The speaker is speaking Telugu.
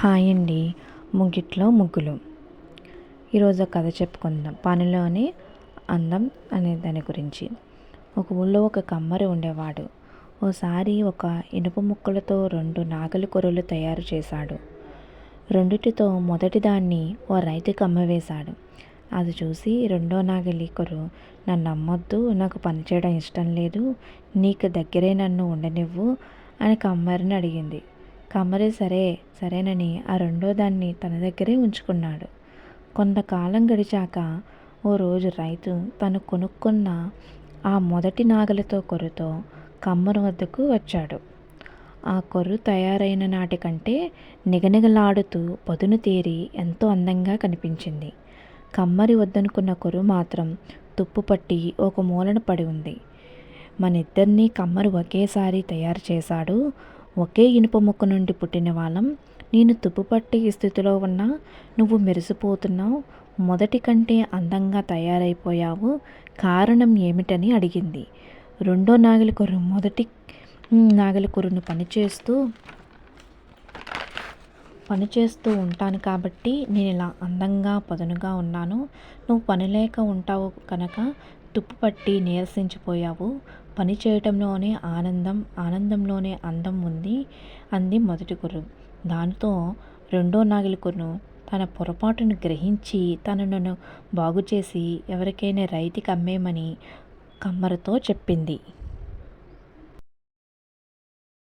హాయ్ అండి. ముగ్గిట్లో ముగ్గులు. ఈరోజు కథ చెప్పుకుందాం. పనిలోని అందం అనే దాని గురించి. ఒక ఊళ్ళో ఒక కమ్మరి ఉండేవాడు. ఓసారి ఒక ఇనుప ముక్కలతో 2 నాగలి కొర్రలు తయారు చేశాడు. రెండిటితో మొదటి దాన్ని ఓ రైతుకి అమ్మవేశాడు. అది చూసి రెండో నాగలి కొర్రు, నన్ను అమ్మొద్దు, నాకు పనిచేయడం ఇష్టం లేదు, నీకు దగ్గరే నన్ను ఉండనివ్వు అని కమ్మరిని అడిగింది. కమ్మరి సరేనని ఆ రెండో దాన్ని తన దగ్గరే ఉంచుకున్నాడు. కొంతకాలం గడిచాక ఓ రోజు రైతు తను కొనుక్కున్న ఆ మొదటి నాగలితో కొర్రతో కమ్మరి వద్దకు వచ్చాడు. ఆ కొర్రు తయారైన నాటికంటే నిగనిగలాడుతూ పదును తేరి ఎంతో అందంగా కనిపించింది. కమ్మరి వద్దనుకున్న కొర్రు మాత్రం తుప్పుపట్టి ఒక మూలన పడి ఉంది. మనిద్దరినీ కమ్మరి ఒకేసారి తయారు చేశాడు. ఒకే ఇనుప ముక్క నుండి పుట్టిన వాళ్ళం. నేను తుప్పుపట్టి స్థితిలో ఉన్నా నువ్వు మెరిసిపోతున్నావు, మొదటి కంటే అందంగా తయారైపోయావు, కారణం ఏమిటని అడిగింది. రెండో నాగలి కొర్రు మొదటి నాగలి కొర్రును పనిచేస్తూ ఉంటాను కాబట్టి నేను ఇలా అందంగా పదునుగా ఉన్నాను. నువ్వు పని లేక ఉంటావు కనుక తుప్పుపట్టి నీరసించిపోయావు. పని చేయటంలోనే ఆనందంలోనే అందం ఉంది అంది మొదటి కొర్రు. దానితో రెండో నాగలి కొర్రు తన పొరపాటును గ్రహించి తనను బాగుచేసి ఎవరికైనా రైతుకి అమ్మేయమని కమ్మరితో చెప్పింది.